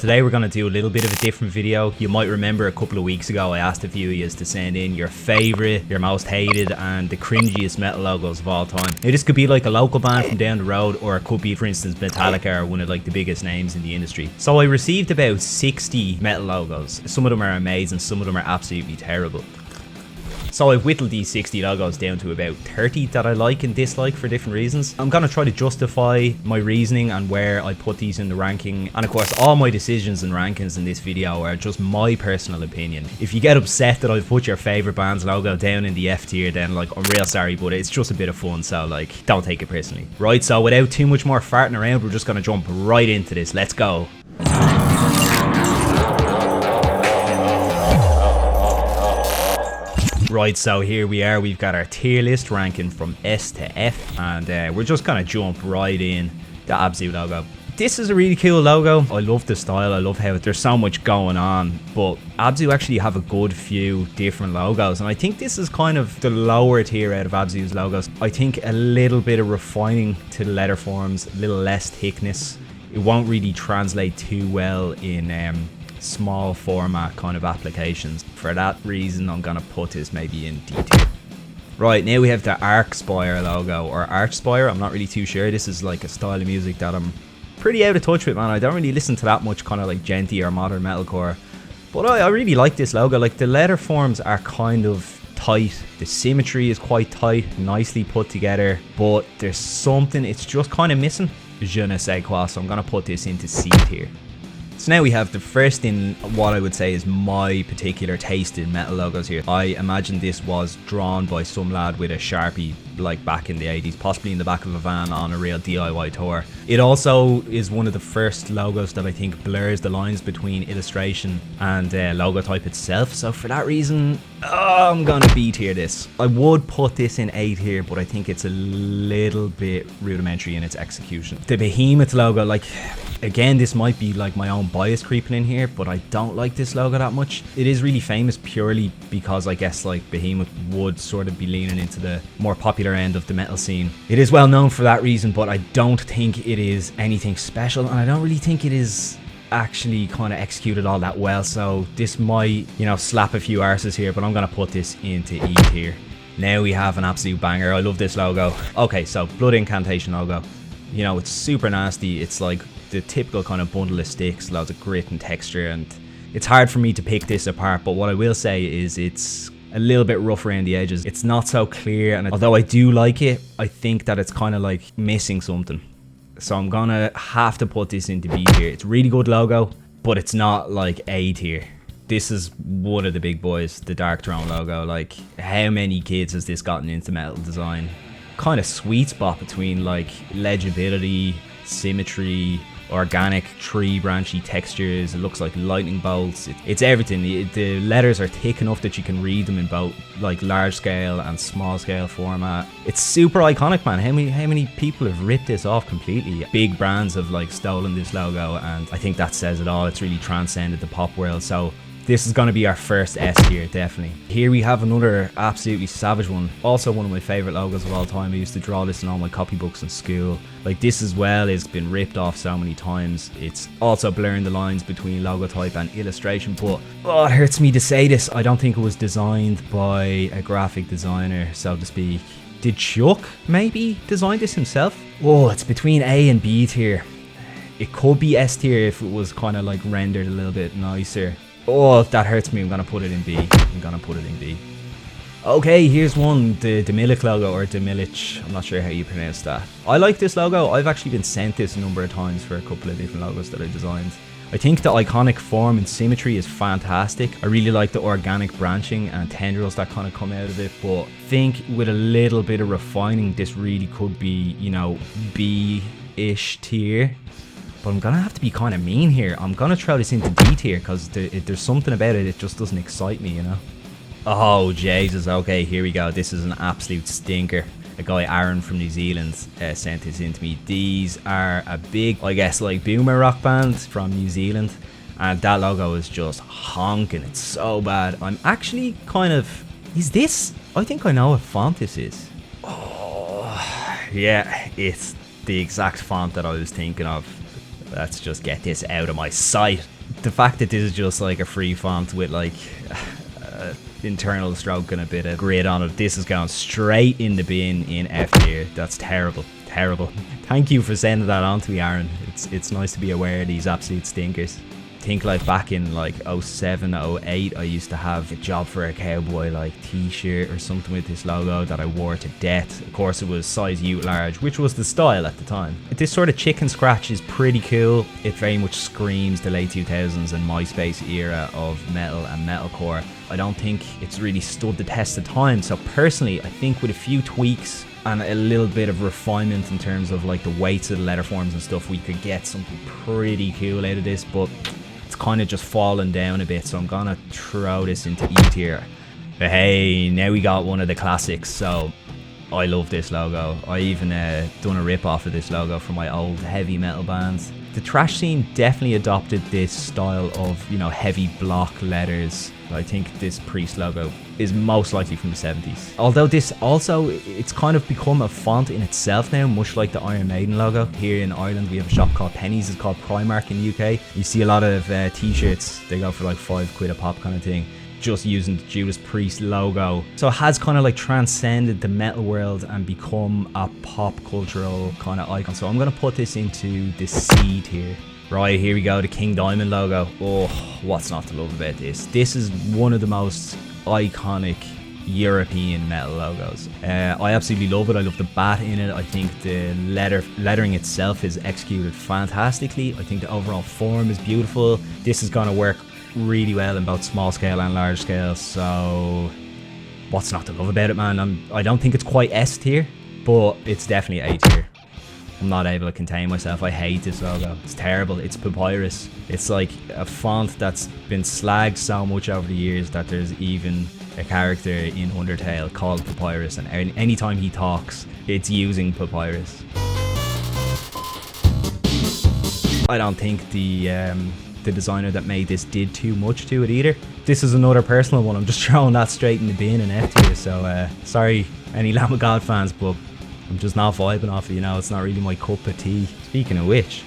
Today we're going to do a little bit of a different video. You might remember a couple of weeks ago I asked a few of you to send in your favourite, your most hated and the cringiest metal logos of all time. Now this could be like a local band from down the road, or it could be for instance Metallica or one of like the biggest names in the industry. So I received about 60 metal logos. Some of them are amazing, some of them are absolutely terrible. So I've whittled these 60 logos down to about 30 that I like and dislike for different reasons. I'm going to try to justify my reasoning and where I put these in the ranking. And of course, all my decisions and rankings in this video are just my personal opinion. If you get upset that I've put your favourite band's logo down in the F tier, then like I'm real sorry, but it's just a bit of fun, so like don't take it personally. Right, so without too much more farting around, we're just going to jump right into this. Let's go. Right, so here we are, we've got our tier list ranking from S to F, and we're just gonna jump right in the Abzu logo. This is a really cool logo. I love the style, I love how there's so much going on, but Abzu actually have a good few different logos, and I think this is kind of the lower tier out of Abzu's logos. I think a little bit of refining to the letter forms, a little less thickness. It won't really translate too well in small format kind of applications. For that reason, I'm gonna put this maybe in D tier. Right, now we have the Ark Spyer logo, or Ark Spyer, I'm not really too sure. This is like a style of music that I'm pretty out of touch with, man. I don't really listen to that much kind of like genty or modern metalcore, but I really like this logo. Like the letter forms are kind of tight, the symmetry is quite tight, nicely put together, but there's something, it's just kind of missing. Je ne sais quoi, so I'm gonna put this into C tier. So now we have the first in what I would say is my particular taste in metal logos here. I imagine this was drawn by some lad with a Sharpie like back in the 80s, possibly in the back of a van on a real DIY tour. It also is one of the first logos that I think blurs the lines between illustration and logo type itself. So for that reason, I'm gonna B tier this. I would put this in A tier, but I think it's a little bit rudimentary in its execution. The Behemoth logo, like, again, this might be like my own bias creeping in here, but I don't like this logo that much. It is really famous purely because I guess like Behemoth would sort of be leaning into the more popular end of the metal scene. It is well known for that reason, but I don't think it is anything special, and I don't really think it is actually kind of executed all that well. So this might, you know, slap a few arses here, but I'm gonna put this into E tier. Now we have an absolute banger. I love this logo. Okay, so Blood Incantation logo. You know, it's super nasty. It's like the typical kind of bundle of sticks, loads of grit and texture, and it's hard for me to pick this apart, but what I will say is it's a little bit rough around the edges. It's not so clear, and although I do like it, I think that it's kind of like missing something. So I'm gonna have to put this into B tier. It's a really good logo, but it's not like A tier. This is one of the big boys, the Dark Throne logo. Like, how many kids has this gotten into metal design? Kind of sweet spot between like legibility, symmetry, organic tree branchy textures. It looks like lightning bolts. It's everything. The letters are thick enough that you can read them in both like large scale and small scale format. It's super iconic, man. How many people have ripped this off completely? Big brands have like stolen this logo, and I think that says it all. It's really transcended the pop world. So this is going to be our first S tier, definitely. Here we have another absolutely savage one. Also one of my favourite logos of all time. I used to draw this in all my copybooks in school. Like, this as well has been ripped off so many times. It's also blurring the lines between logo type and illustration, but oh, it hurts me to say this. I don't think it was designed by a graphic designer, so to speak. Did Chuck maybe design this himself? Oh, it's between A and B tier. It could be S tier if it was kind of like rendered a little bit nicer. Oh, that hurts me. I'm gonna put it in B. Okay, here's one, the Milik logo, or Milich. I'm not sure how you pronounce that. I like this logo. I've actually been sent this a number of times for a couple of different logos that I designed. I think the iconic form and symmetry is fantastic. I really like the organic branching and tendrils that kind of come out of it, but I think with a little bit of refining, this really could be, you know, B-ish tier. But I'm gonna have to be kind of mean here. I'm gonna throw this into D tier because there's something about it, it just doesn't excite me, you know? Oh, Jesus. Okay, here we go. This is an absolute stinker. A guy, Aaron from New Zealand, sent this in to me. These are a big, I guess, like boomer rock band from New Zealand. And that logo is just honking. It's so bad. I'm actually kind of... Is this... I think I know what font this is. Oh, yeah. It's the exact font that I was thinking of. Let's just get this out of my sight. The fact that this is just like a free font with like internal stroke and a bit of grid on it, this is going straight in the bin in F tier. That's terrible. Terrible. Thank you for sending that on to me, Aaron. It's nice to be aware of these absolute stinkers. I think like back in like 07, 08, I used to have a job for a cowboy like t-shirt or something with this logo that I wore to death. Of course it was size U large, which was the style at the time. This sort of chicken scratch is pretty cool. It very much screams the late 2000s and MySpace era of metal and metalcore. I don't think it's really stood the test of time. So personally, I think with a few tweaks and a little bit of refinement in terms of like the weights of the letter forms and stuff, we could get something pretty cool out of this, but it's kind of just fallen down a bit, so I'm gonna throw this into E tier. But hey, now we got one of the classics, so I love this logo. I even done a rip off of this logo for my old heavy metal bands. The thrash scene definitely adopted this style of, you know, heavy block letters. I think this Priest logo is most likely from the 70s. Although this also, it's kind of become a font in itself now, much like the Iron Maiden logo. Here in Ireland, we have a shop called Pennies. It's called Primark in the UK. You see a lot of t-shirts. They go for like £5 a pop kind of thing, just using the Judas Priest logo. So it has kind of like transcended the metal world and become a pop cultural kind of icon. So I'm going to put this into the C tier. Right, here we go, the King Diamond logo. Oh, what's not to love about this? This is one of the most iconic European metal logos. I absolutely love it. I love the bat in it. I think the lettering itself is executed fantastically. I think the overall form is beautiful. This is going to work really well in both small scale and large scale. So what's not to love about it, man? I don't think it's quite S tier, but it's definitely A tier. I'm not able to contain myself. I hate this logo. It's terrible. It's Papyrus. It's like a font that's been slagged so much over the years that there's even a character in Undertale called Papyrus, and anytime he talks, it's using Papyrus. I don't think the designer that made this did too much to it either. This is another personal one. I'm just throwing that straight in the bin and F tier. So sorry, any Lamb of God fans, but I'm just not vibing off it, you know. It's not really my cup of tea. Speaking of which,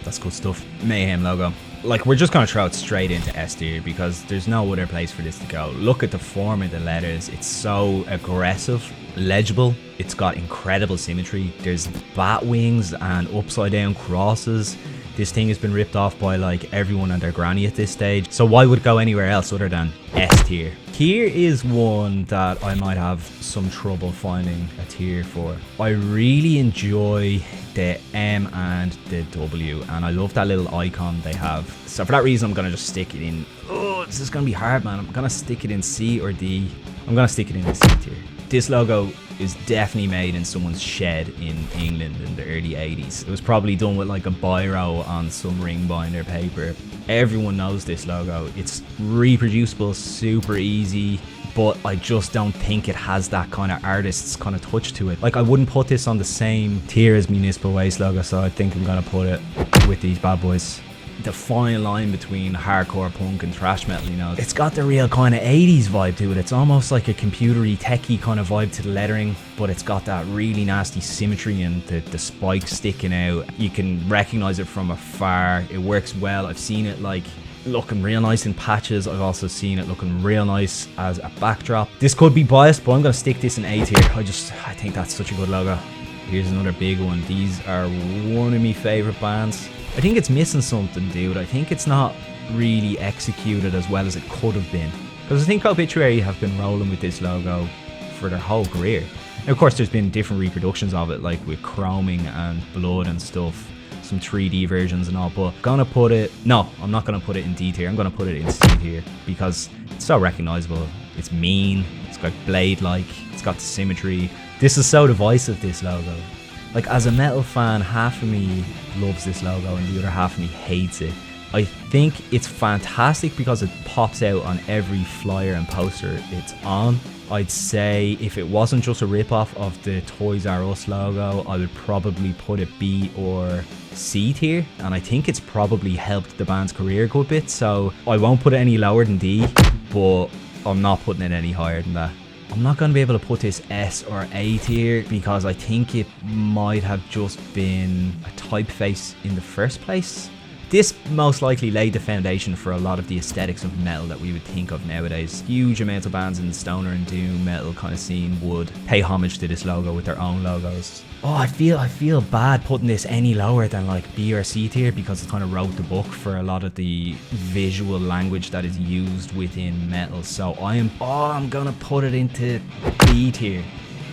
that's good stuff. Mayhem logo. Like, we're just gonna throw it straight into S tier because there's no other place for this to go. Look at the form of the letters. It's so aggressive, legible. It's got incredible symmetry. There's bat wings and upside down crosses. This thing has been ripped off by like everyone and their granny at this stage. So why would it go anywhere else other than S tier? Here is one that I might have some trouble finding a tier for. I really enjoy the M and the W, and I love that little icon they have. So for that reason, I'm gonna just stick it in. Oh, this is gonna be hard, man. I'm gonna stick it in C or D. I'm gonna stick it in the C tier. This logo is definitely made in someone's shed in England in the early 80s. It was probably done with like a biro on some ring binder paper. Everyone knows this logo. It's reproducible, super easy, but I just don't think it has that kind of artist's kind of touch to it. Like, I wouldn't put this on the same tier as Municipal Waste logo, so I think I'm gonna put it with these bad boys. The fine line between hardcore punk and thrash metal, you know, it's got the real kind of 80s vibe to it. It's almost like a computery techie kind of vibe to the lettering, but it's got that really nasty symmetry and the spikes sticking out. You can recognize it from afar. It works well. I've seen it like looking real nice in patches. I've also seen it looking real nice as a backdrop. This could be biased, but I'm gonna stick this in A tier. I think that's such a good logo. Here's another big one. These are one of my favorite bands. I think it's missing something, dude. I think it's not really executed as well as it could have been. Because I think Obituary have been rolling with this logo for their whole career. And of course, there's been different reproductions of it, like with chroming and blood and stuff, some 3D versions and all. But I'm gonna put it, no, I'm not gonna put it in D tier. I'm gonna put it in C tier because it's so recognizable. It's mean. It's got blade-like. It's got the symmetry. This is so divisive, this logo. Like, as a metal fan, half of me loves this logo and the other half of me hates it. I think it's fantastic because it pops out on every flyer and poster it's on. I'd say if it wasn't just a rip-off of the Toys R Us logo, I would probably put it B or C tier. And I think it's probably helped the band's career a good bit. So I won't put it any lower than D, but I'm not putting it any higher than that. I'm not going to be able to put this S or A tier because I think it might have just been a typeface in the first place. This most likely laid the foundation for a lot of the aesthetics of metal that we would think of nowadays. Huge amounts of bands in the stoner and doom metal kind of scene would pay homage to this logo with their own logos. Oh, I feel bad putting this any lower than like B or C tier because it kind of wrote the book for a lot of the visual language that is used within metal. So I'm gonna put it into B tier.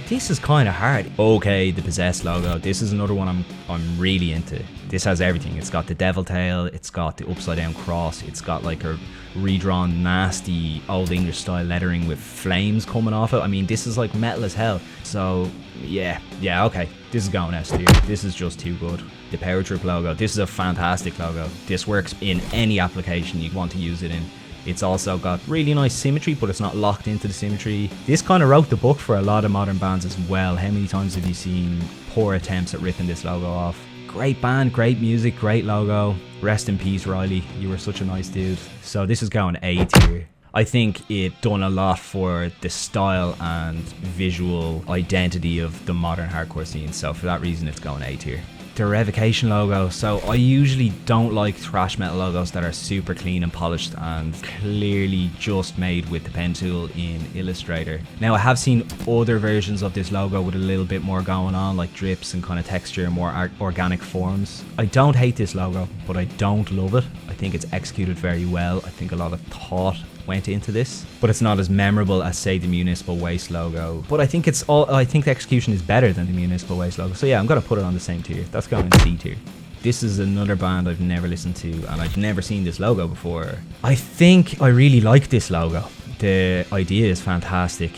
This is kind of hard. Okay, the Possessed logo. This is another one I'm really into. This has everything. It's got the devil tail. It's got the upside down cross. It's got like a redrawn nasty old English style lettering with flames coming off it. I mean, this is like metal as hell. So yeah, okay. This is going S tier. This is just too good. The Paratroop logo. This is a fantastic logo. This works in any application you want to use it in. It's also got really nice symmetry, but it's not locked into the symmetry. This kind of wrote the book for a lot of modern bands as well. How many times have you seen poor attempts at ripping this logo off? Great band, great music, great logo. Rest in peace, Riley. You were such a nice dude. So this is going A tier. I think it done a lot for the style and visual identity of the modern hardcore scene. So for that reason, it's going A tier. The Revocation logo. So I usually don't like thrash metal logos that are super clean and polished and clearly just made with the pen tool in Illustrator. Now I have seen other versions of this logo with a little bit more going on, like drips and kind of texture and more organic forms. I don't hate this logo, but I don't love it. I think it's executed very well. I think a lot of thought went into this, but it's not as memorable as say the Municipal Waste logo. But I think the execution is better than the Municipal Waste logo. So yeah, I'm gonna put it on the same tier. That's going in C tier. This is another band I've never listened to and I've never seen this logo before. I think I really like this logo. The idea is fantastic,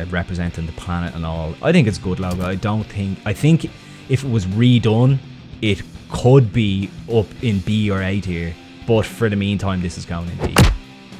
representing the planet and all. I think it's a good logo. I think if it was redone, it could be up in B or A tier, but for the meantime, this is going in D.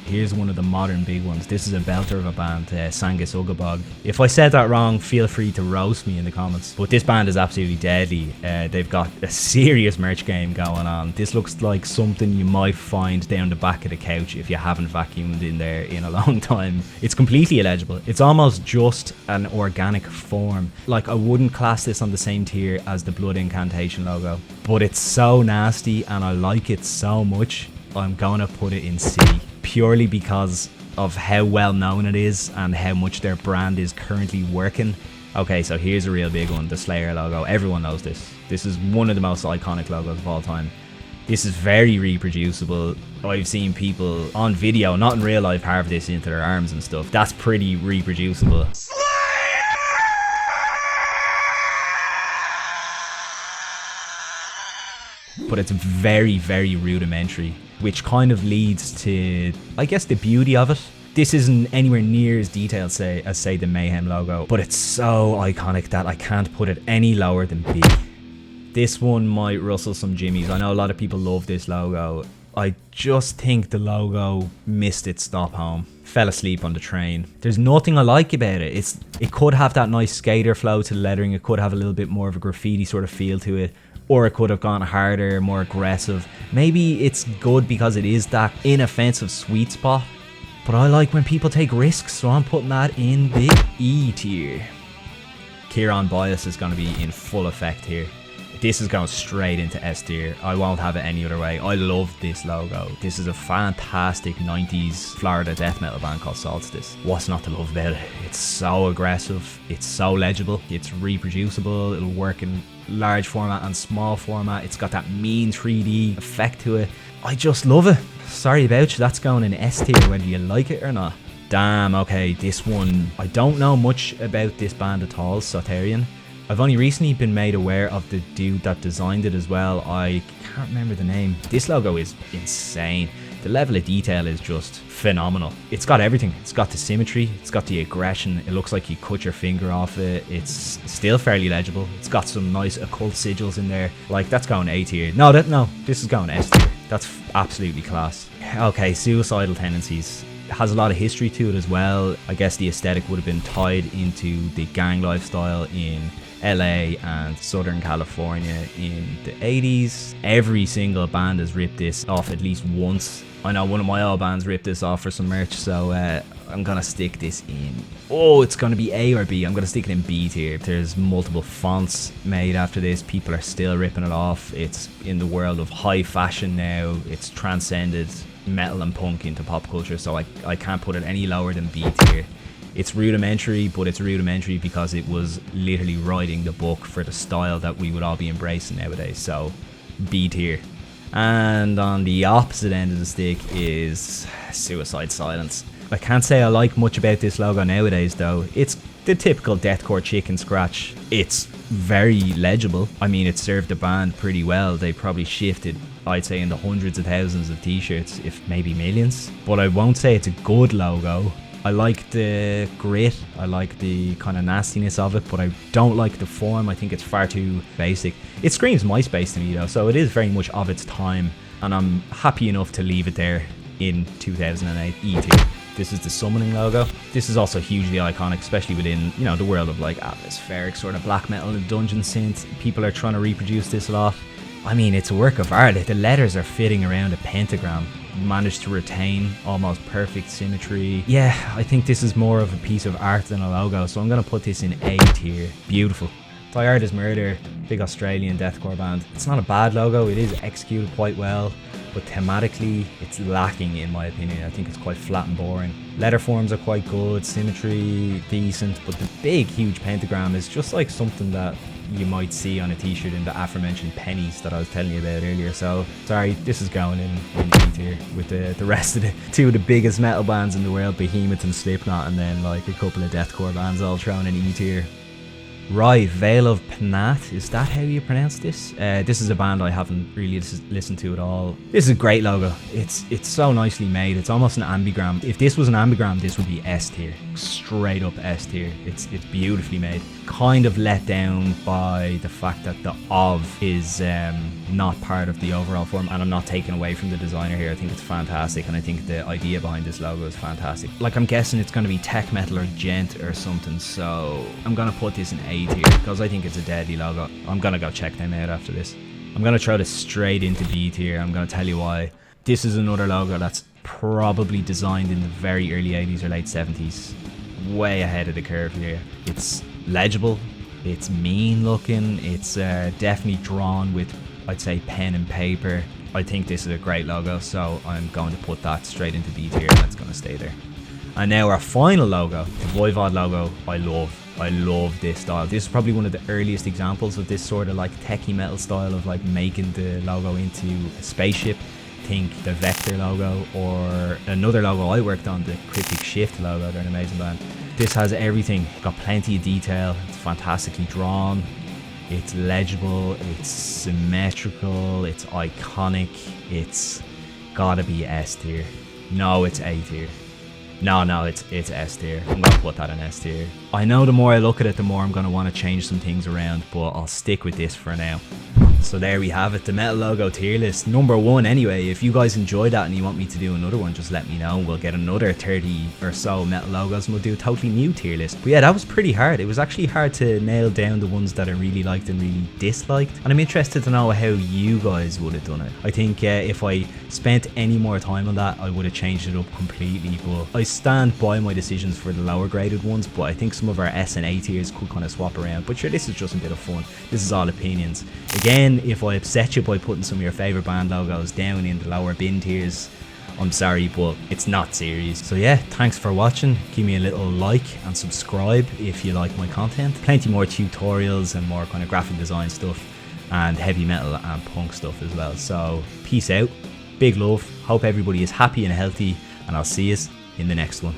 Here's one of the modern big ones. This is a belter of a band, Sangus Ugabog. If I said that wrong, feel free to roast me in the comments. But this band is absolutely deadly. They've got a serious merch game going on. This looks like something you might find down the back of the couch if you haven't vacuumed in there in a long time. It's completely illegible. It's almost just an organic form. Like, I wouldn't class this on the same tier as the Blood Incantation logo. But it's so nasty and I like it so much, I'm gonna put it in C. Purely because of how well known it is and how much their brand is currently working. Okay, so here's a real big one, the Slayer logo. Everyone knows this. This is one of the most iconic logos of all time. This is very reproducible. I've seen people on video, not in real life, carve this into their arms and stuff. That's pretty reproducible. But it's very, very rudimentary, which kind of leads to, I guess, the beauty of it. This isn't anywhere near as detailed as say the Mayhem logo, but it's so iconic that I can't put it any lower than B. This one might rustle some Jimmies. I know a lot of people love this logo. I just think the logo missed its stop home. Fell asleep on the train. There's nothing I like about it. It could have that nice skater flow to the lettering. It could have a little bit more of a graffiti sort of feel to it. Or it could have gone harder, more aggressive. Maybe it's good because it is that inoffensive sweet spot. But I like when people take risks, so I'm putting that in the E tier. Kieran bias is going to be in full effect here. This is going straight into S tier. I won't have it any other way. I love this logo. This is a fantastic 90s Florida death metal band called Solstice. What's not to love about it? It's so aggressive. It's so legible. It's reproducible. It'll work in large format and small format. It's got that mean 3D effect to it. I just love it. Sorry about you. That's going in S tier whether you like it or not. Damn, okay, this one. I don't know much about this band at all, Soterian. I've only recently been made aware of the dude that designed it as well. I can't remember the name. This logo is insane. The level of detail is just phenomenal. It's got everything. It's got the symmetry. It's got the aggression. It looks like you cut your finger off it. It's still fairly legible. It's got some nice occult sigils in there. Like, that's going A tier. No, this is going S tier. That's absolutely class. Okay, suicidal tendencies. It has a lot of history to it as well. I guess the aesthetic would have been tied into the gang lifestyle in LA and Southern California in the 80s. Every single band has ripped this off at least once. I know one of my old bands ripped this off for some merch, so I'm gonna stick this in, oh, it's gonna be A or B. I'm gonna stick it in B tier. There's multiple fonts made after this. People are still ripping it off. It's in the world of high fashion now. It's transcended metal and punk into pop culture, so I can't put it any lower than B tier. It's rudimentary, but it's rudimentary because it was literally writing the book for the style that we would all be embracing nowadays, so B tier. And on the opposite end of the stick is Suicide Silence. I can't say I like much about this logo nowadays though. It's the typical deathcore chicken scratch. It's very legible. I mean, it served the band pretty well. They probably shifted, I'd say, in the hundreds of thousands of t-shirts, if maybe millions. But I won't say it's a good logo. I like the grit, I like the kind of nastiness of it, but I don't like the form. I think it's far too basic. It screams MySpace to me though, so it is very much of its time, and I'm happy enough to leave it there in 2008 E tier. This is the summoning logo. This is also hugely iconic, especially within, you know, the world of like atmospheric sort of black metal and dungeon synth. People are trying to reproduce this a lot. I mean, it's a work of art. The letters are fitting around a pentagram. Managed to retain almost perfect symmetry. Yeah, I think this is more of a piece of art than a logo, so I'm gonna put this in A tier. Beautiful. Die Hard is Murder, big Australian deathcore band. It's not a bad logo, it is executed quite well, but thematically it's lacking in my opinion. I think it's quite flat and boring. Letter forms are quite good, symmetry decent, but the big huge pentagram is just like something that you might see on a t-shirt in the aforementioned pennies that I was telling you about earlier. So sorry, this is going in E tier with the rest of the two of the biggest metal bands in the world, Behemoth and Slipknot, and then like a couple of deathcore bands all thrown in E tier. Right, Vale of Pinat, is that how you pronounce this? This is a band I haven't really listened to at all. This is a great logo. It's so nicely made. It's almost an ambigram. If this was an ambigram, this would be S tier. Straight up S tier. It's beautifully made. Kind of let down by the fact that the of is not part of the overall form, and I'm not taking away from the designer here. I think it's fantastic, and I think the idea behind this logo is fantastic. Like, I'm guessing it's going to be tech metal or gent or something, so I'm going to put this in A tier because I think it's a deadly logo. I'm going to go check them out after this. I'm going to throw this straight into B tier. I'm going to tell you why. This is another logo that's probably designed in the very early 80s or late 70s. Way ahead of the curve here. It's legible, it's mean looking, it's definitely drawn with, I'd say, pen and paper. I think this is a great logo, so I'm going to put that straight into B tier, and that's going to stay there. And now our final logo, the Voivod logo. I love this style. This is probably one of the earliest examples of this sort of like techie metal style of like making the logo into a spaceship. Think the Vector logo, or another logo I worked on, the Cryptic Shift logo. They're an amazing band. This has everything. Got plenty of detail. It's fantastically drawn. It's legible. It's symmetrical. It's iconic. It's gotta be S tier. No, it's A tier. No, it's S tier. I'm gonna put that in S tier. I know the more I look at it, the more I'm gonna want to change some things around, but I'll stick with this for now. So there we have it, the metal logo tier list, number 1 anyway. If you guys enjoyed that and you want me to do another one, just let me know. We'll get another 30 or so metal logos and we'll do a totally new tier list. But yeah, that was pretty hard. It was actually hard to nail down the ones that I really liked and really disliked. And I'm interested to know how you guys would have done it. I think if I spent any more time on that, I would have changed it up completely. But I stand by my decisions for the lower graded ones, but I think some of our S and A tiers could kind of swap around. But sure, this is just a bit of fun. This is all opinions. Again, if I upset you by putting some of your favourite band logos down in the lower bin tiers, I'm sorry, but it's not serious. So yeah, thanks for watching. Give me a little like and subscribe if you like my content. Plenty more tutorials and more kind of graphic design stuff and heavy metal and punk stuff as well. So peace out, big love, hope everybody is happy and healthy, and I'll see you in the next one.